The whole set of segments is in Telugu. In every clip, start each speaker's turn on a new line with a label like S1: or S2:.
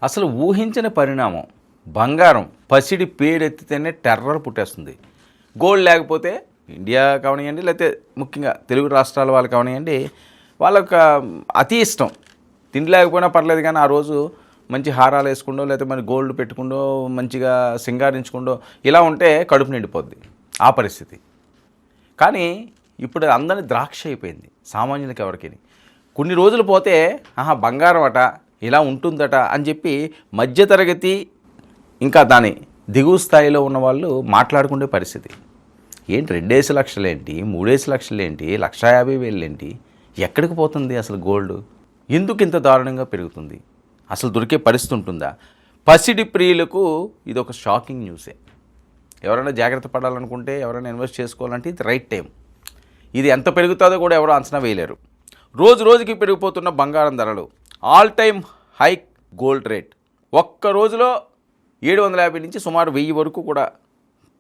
S1: అసలు ఊహించని పరిణామం. బంగారం పసిడి పేరెత్తితేనే టెర్రర్ పుట్టేస్తుంది. గోల్డ్ లేకపోతే ఇండియా కావనివ్వండి, లేకపోతే ముఖ్యంగా తెలుగు రాష్ట్రాల వాళ్ళు కావనివ్వండి, వాళ్ళకి అతి ఇష్టం. తిండి లేకపోయినా పర్లేదు కానీ ఆ రోజు మంచి హారాలు వేసుకుండో, లేకపోతే మరి గోల్డ్ పెట్టుకుండో, మంచిగా సింగారించుకుండో, ఇలా ఉంటే కడుపు నిండిపోద్ది ఆ పరిస్థితి. కానీ ఇప్పుడు అందరినీ ద్రాక్ష అయిపోయింది సామాన్యులకి ఎవరికి. కొన్ని రోజులు పోతే బంగారం అట ఇలా ఉంటుందట అని చెప్పి మధ్యతరగతి ఇంకా దాని దిగువ స్థాయిలో ఉన్న వాళ్ళు మాట్లాడుకునే పరిస్థితి. ఏంటి 2 లక్షలేంటి, 3 లక్షలేంటి, 1,50,000 ఏంటి, ఎక్కడికి పోతుంది అసలు గోల్డ్? ఎందుకు ఇంత దారుణంగా పెరుగుతుంది? అసలు దొరికే పరిస్థితి ఉంటుందా? పసిడి ప్రియులకు ఇది ఒక షాకింగ్ న్యూసే. ఎవరైనా జాగ్రత్త పడాలనుకుంటే, ఎవరైనా ఇన్వెస్ట్ చేసుకోవాలంటే ఇది రైట్ టైం. ఇది ఎంత పెరుగుతుందో కూడా ఎవరో అంచనా వేయలేరు. రోజు రోజుకి పెరిగిపోతున్న బంగారం ధరలు, all time hike gold rate. ఒక్క రోజులో 750 నుంచి సుమారు 1000 వరకు కూడా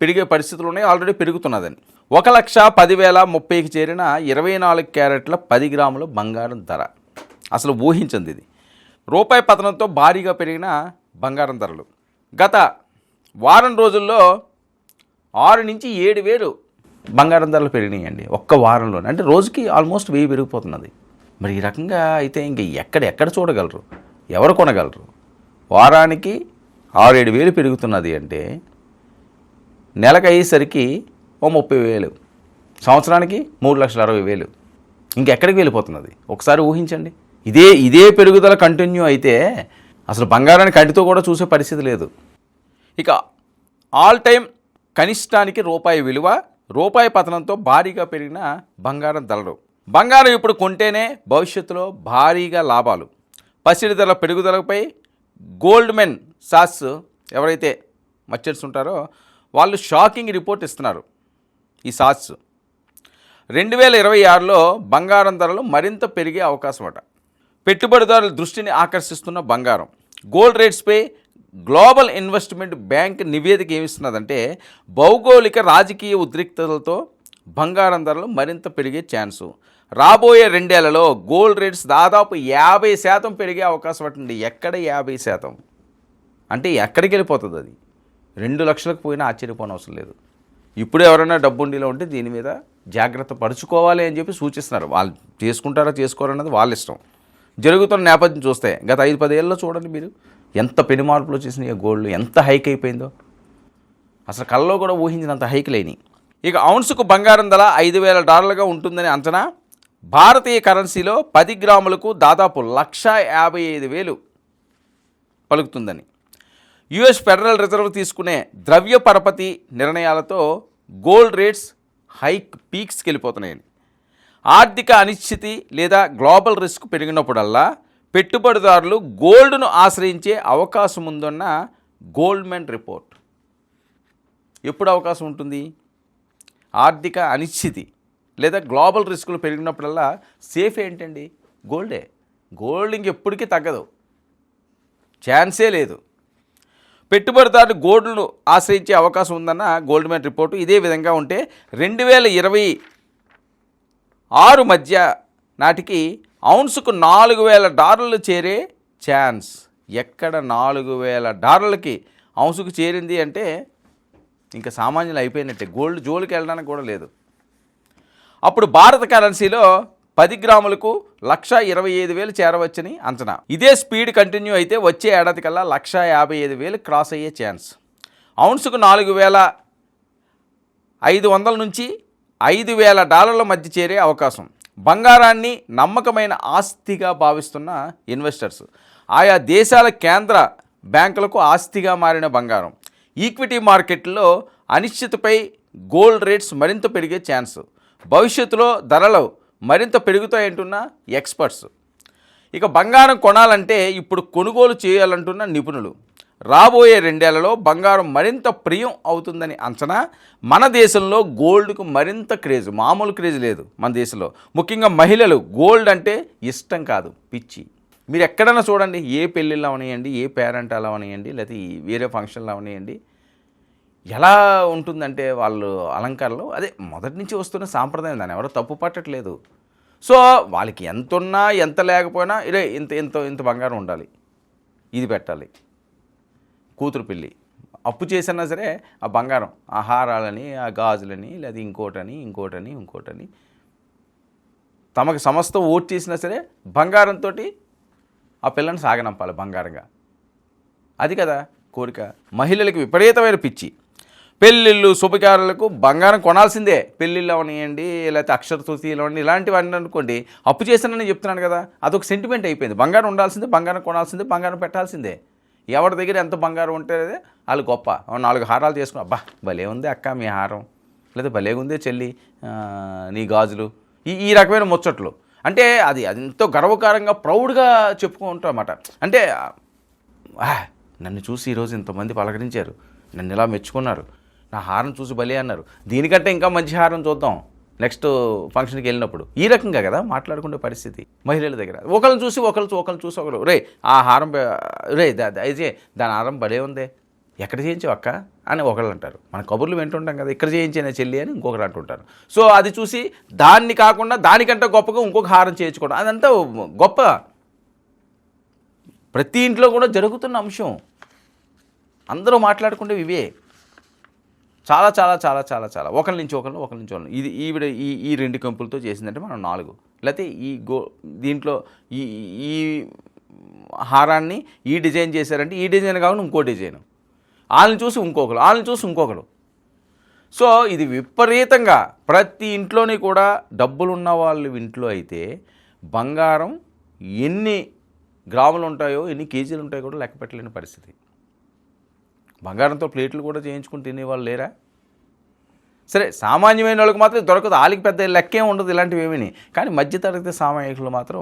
S1: పెరిగే పరిస్థితులు ఉన్నాయి. ఆల్రెడీ పెరుగుతున్నదని. 1,10,30,030కి చేరిన 24 క్యారెట్ల 10 గ్రాముల బంగారం ధర. అసలు ఊహించింది ఇది. రూపాయి పతనంతో భారీగా పెరిగిన బంగారం ధరలు గత వారం రోజుల్లో 6 నుంచి 7,000 బంగారం ధరలు పెరిగినాయండి ఒక్క వారంలోనే. అంటే రోజుకి ఆల్మోస్ట్ 1000 పెరిగిపోతున్నది. మరి ఈ రకంగా అయితే ఇంక ఎక్కడ చూడగలరు, ఎవరు కొనగలరు? వారానికి 6-7 పెరుగుతున్నది అంటే నెలకు అయ్యేసరికి 30,000, సంవత్సరానికి 3,60,000. ఇంకెక్కడికి వెళ్ళిపోతున్నది ఒకసారి ఊహించండి. ఇదే పెరుగుదల కంటిన్యూ అయితే అసలు బంగారాన్ని కంటితో కూడా చూసే పరిస్థితి లేదు. ఇక ఆల్ టైమ్ కనిష్టానికి రూపాయి విలువ, రూపాయి పతనంతో భారీగా పెరిగిన బంగారం ధరలు. బంగారం ఇప్పుడు కొంటేనే భవిష్యత్తులో భారీగా లాభాలు. పసిడి ధరల పెరుగుదలపై గోల్డ్మెన్ సాక్స్ ఎవరైతే మర్చెంట్స్ ఉంటారో వాళ్ళు షాకింగ్ రిపోర్ట్ ఇస్తున్నారు. ఈ సాక్స్ 2026లో బంగారం ధరలు మరింత పెరిగే అవకాశం అట. పెట్టుబడిదారుల దృష్టిని ఆకర్షిస్తున్న బంగారం. గోల్డ్ రేట్స్పై గ్లోబల్ ఇన్వెస్ట్మెంట్ బ్యాంక్ నివేదిక ఏమిస్తున్నదంటే భౌగోళిక రాజకీయ ఉద్రిక్తతలతో బంగారం ధరలు మరింత పెరిగే ఛాన్సు. రాబోయే 2 ఏళ్లలో గోల్డ్ రేట్స్ దాదాపు 50% పెరిగే అవకాశం ఉంటుంది. ఎక్కడ 50%? అంటే ఎక్కడికి వెళ్ళిపోతుంది అది? 2 లక్షలకు పోయినా ఆశ్చర్యపోనవసరం లేదు. ఇప్పుడు ఎవరైనా డబ్బుండిలో ఉంటే దీని మీద జాగ్రత్త పరుచుకోవాలి అని చెప్పి సూచిస్తున్నారు. వాళ్ళు చేసుకుంటారా చేసుకోరన్నది వాళ్ళ ఇష్టం. జరుగుతున్న నేపథ్యం చూస్తే గత 5-10 ఏళ్ళలో చూడండి మీరు ఎంత పెను మార్పులు వచ్చేసినాయి. గోల్డ్ ఎంత హైక్ అయిపోయిందో అసలు కళ్ళలో కూడా ఊహించినంత హైక్ లేని. ఇక ఔన్సుకు బంగారం ధర $5,000 ఉంటుందని అంచనా. భారతీయ కరెన్సీలో 10 గ్రాములకు దాదాపు 1,55,000 పలుకుతుందని. యుఎస్ ఫెడరల్ రిజర్వ్ తీసుకునే ద్రవ్య పరపతి నిర్ణయాలతో గోల్డ్ రేట్స్ హైక్ పీక్స్కి వెళ్ళిపోతున్నాయని. ఆర్థిక అనిశ్చితి లేదా గ్లోబల్ రిస్క్ పెరిగినప్పుడల్లా పెట్టుబడిదారులు గోల్డ్ను ఆశ్రయించే అవకాశం ఉందన్న గోల్డ్మెన్ రిపోర్ట్. ఎప్పుడు అవకాశం ఉంటుంది? ఆర్థిక అనిశ్చితి లేదా గ్లోబల్ రిస్కులు పెరిగినప్పుడల్లా సేఫ్ ఏంటండి? గోల్డే. గోల్డ్ ఇంకెప్పటికీ తగ్గదు, ఛాన్సే లేదు. పెట్టుబడిదారులు గోల్డ్ను ఆశ్రయించే అవకాశం ఉందన్న గోల్డ్మెన్ రిపోర్టు. ఇదే విధంగా ఉంటే 2026 మధ్య నాటికి ఔన్సుకు $4,000 చేరే ఛాన్స్. ఎక్కడ $4,000కి ఔన్సుకు చేరింది అంటే ఇంకా సామాన్యులు అయిపోయినట్టే. గోల్డ్ జోలికి వెళ్ళడానికి కూడా లేదు. అప్పుడు భారత కరెన్సీలో 10 గ్రాములకు 1,25,000 చేరవచ్చని అంచనా. ఇదే స్పీడ్ కంటిన్యూ అయితే వచ్చే ఏడాది కల్లా 1,55,000 క్రాస్ అయ్యే ఛాన్స్. ఔన్సుకు $4,500 నుంచి $5,000 మధ్య చేరే అవకాశం. బంగారాన్ని నమ్మకమైన ఆస్తిగా భావిస్తున్న ఇన్వెస్టర్స్. ఆయా దేశాల కేంద్ర బ్యాంకులకు ఆస్తిగా మారిన బంగారం. ఈక్విటీ మార్కెట్లో అనిశ్చితపై గోల్డ్ రేట్స్ మరింత పెరిగే ఛాన్స్. భవిష్యత్తులో ధరలు మరింత పెరుగుతాయంటున్న ఎక్స్పర్ట్స్. ఇక బంగారం కొనాలంటే ఇప్పుడు కొనుగోలు చేయాలంటున్న నిపుణులు. రాబోయే 2 ఏళ్లలో బంగారం మరింత ప్రియం అవుతుందని అంచనా. మన దేశంలో గోల్డ్కు మరింత క్రేజ్, మామూలు క్రేజ్ లేదు మన దేశంలో. ముఖ్యంగా మహిళలు గోల్డ్ అంటే ఇష్టం కాదు, పిచ్చి. మీరు ఎక్కడైనా చూడండి, ఏ పెళ్ళిళ్ళు అవనివ్వండి, ఏ పేరెంట్ అలా అవనివ్వండి, లేకపోతే వేరే ఫంక్షన్లు అవనివ్వండి, ఎలా ఉంటుందంటే వాళ్ళు అలంకారాలు అదే మొదటి నుంచి వస్తున్న సాంప్రదాయం. దాన్ని ఎవరో తప్పు పట్టట్లేదు. సో వాళ్ళకి ఎంత ఉన్నా ఎంత లేకపోయినా ఇంత బంగారం ఉండాలి. ఇది పెట్టాలి, కూతురు పెళ్ళి, అప్పు చేసినా సరే ఆ బంగారం, ఆ హారాలని, ఆ గాజులని, లేదా ఇంకోటని తమకు సమస్త ఓట్ చేసినా సరే బంగారంతో ఆ పిల్లని సాగనంపాలి బంగారంగా. అది కదా కోరిక. మహిళలకు విపరీతమైన పిచ్చి. పెళ్ళిళ్ళు శుభకార్యాలకు బంగారం కొనాల్సిందే. పెళ్ళిళ్ళు అవనివ్వండి, లేకపోతే అక్షర తృతీయలు అవ్వండి, ఇలాంటివన్నీ అనుకోండి, అప్పు చేశానని చెప్తున్నాను కదా, అదొక సెంటిమెంట్ అయిపోయింది. బంగారం ఉండాల్సిందే, బంగారం కొనాల్సిందే, బంగారం పెట్టాల్సిందే. ఎవరి దగ్గర ఎంత బంగారం ఉంటే వాళ్ళు గొప్ప. 4 హారాలు చేసుకుని, అబ్బా భలే ఉంది అక్క మీ హారం, లేదా భలే ఉందే చెల్లి నీ గాజులు, ఈ రకమైన ముచ్చట్లు. అంటే అది ఎంతో గర్వకారంగా ప్రౌడ్గా చెప్పుకుంటాం అన్నమాట. అంటే నన్ను చూసి ఈరోజు ఇంతమంది పలకరించారు, నన్ను ఇలా మెచ్చుకున్నారు, నా హారం చూసి భలే అన్నారు, దీనికంటే ఇంకా మంచి హారం చూద్దాం నెక్స్ట్ ఫంక్షన్కి వెళ్ళినప్పుడు. ఈ రకంగా కదా మాట్లాడుకునే పరిస్థితి మహిళల దగ్గర. ఒకళ్ళని చూసి ఒకళ్ళు రే ఆ హారం రే అయితే దాని హారం భలే ఉందే, ఎక్కడ చేయించావు అక్క అని ఒకళ్ళు అంటారు. మన కబుర్లు వింటుంటాం కదా, ఇక్కడ చేయించిన చెల్లి అని ఇంకొకరు అంటుంటారు. సో అది చూసి దాన్ని కాకుండా దానికంటే గొప్పగా ఇంకొక హారం చేయించుకోవడం, అదంతా గొప్ప. ప్రతి ఇంట్లో కూడా జరుగుతున్న అంశం. అందరూ మాట్లాడుకుంటే ఇవే. చాలా చాలా చాలా చాలా చాలా ఒకరి నుంచి ఒకరు ఇది ఈవిడ ఈ 2 కంపులతో చేసిందంటే మనం 4, లేకపోతే దీంట్లో ఈ హారాన్ని ఈ డిజైన్ చేశారంటే ఈ డిజైన్ కాకుండా ఇంకో డిజైన్, వాళ్ళని చూసి ఇంకొకరు. సో ఇది విపరీతంగా ప్రతి ఇంట్లోని కూడా డబ్బులు ఉన్న వాళ్ళు ఇంట్లో అయితే బంగారం ఎన్ని గ్రాములు ఉంటాయో, ఎన్ని కేజీలు ఉంటాయో కూడా లెక్క పెట్టలేని పరిస్థితి. బంగారంతో ప్లేట్లు కూడా చేయించుకుని తినేవాళ్ళు లేరా? సరే సామాన్యమైన వాళ్ళకి మాత్రం దొరకదు, వాళ్ళకి పెద్ద లెక్కేం ఉండదు ఇలాంటివి ఏమీ. కానీ మధ్యతరగతి సామాన్యులు మాత్రం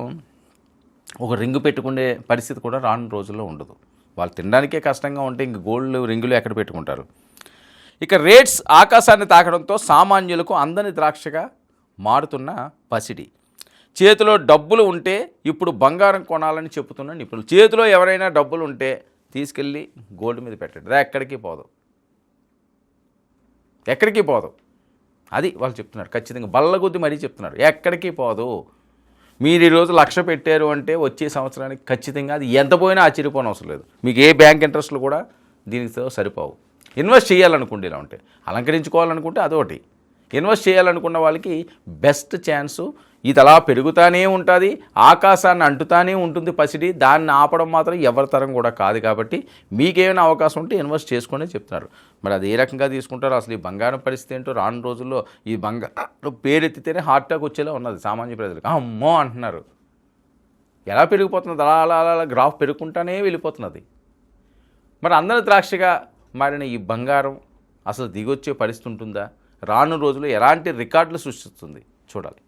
S1: ఒక రింగు పెట్టుకునే పరిస్థితి కూడా రాను రోజుల్లో ఉండదు. వాళ్ళు తినడానికే కష్టంగా ఉంటే ఇంక గోల్డ్ రింగులు ఎక్కడ పెట్టుకుంటారు. ఇక రేట్స్ ఆకాశాన్ని తాకడంతో సామాన్యులకు అందని ద్రాక్షగా మారుతున్న పసిడి. చేతిలో డబ్బులు ఉంటే ఇప్పుడు బంగారం కొనాలని చెబుతున్న నిపుణులు. చేతిలో ఎవరైనా డబ్బులు ఉంటే తీసుకెళ్ళి గోల్డ్ మీద పెట్టండి, ఎక్కడికి పోదు. అది వాళ్ళు చెప్తున్నారు ఖచ్చితంగా, బల్లగుద్ది మరీ చెప్తున్నారు, ఎక్కడికి పోదు. మీరు ఈరోజు 1,00,000 పెట్టారు అంటే వచ్చే సంవత్సరానికి ఖచ్చితంగా అది ఎంత పోయినా ఆశ్చర్యపోని అవసరం లేదు. మీకు ఏ బ్యాంక్ ఇంట్రెస్ట్లు కూడా దీనికి సరిపోవు. ఇన్వెస్ట్ చేయాలనుకుంటే ఇలా ఉంటే, అలంకరించుకోవాలనుకుంటే అదొకటి. ఇన్వెస్ట్ చేయాలనుకున్న వాళ్ళకి బెస్ట్ ఛాన్సు. ఇది అలా పెరుగుతూనే ఉంటుంది, ఆకాశాన్ని అంటుతానే ఉంటుంది పసిడి. దాన్ని ఆపడం మాత్రం ఎవరి తరం కూడా కాదు. కాబట్టి మీకేమైనా అవకాశం ఉంటే ఇన్వెస్ట్ చేసుకునే చెప్తున్నారు. మరి అది ఏ రకంగా తీసుకుంటారో, అసలు ఈ బంగారం పరిస్థితి ఏంటో రాను రోజుల్లో. ఈ బంగారం పేరెత్తితేనే హార్ట్ అటాక్ వచ్చేలా ఉన్నది సామాన్య ప్రజలకు. అమ్మో అంటున్నారు. ఎలా పెరిగిపోతున్నది, అలా గ్రాఫ్ పెరుగుకుంటానే వెళ్ళిపోతున్నది. మరి అందరి ద్రాక్షగా మారిన ఈ బంగారం అసలు దిగొచ్చే పరిస్థితి ఉంటుందా? రాను రోజుల్లో ఎలాంటి రికార్డులు సృష్టిస్తుంది చూడాలి.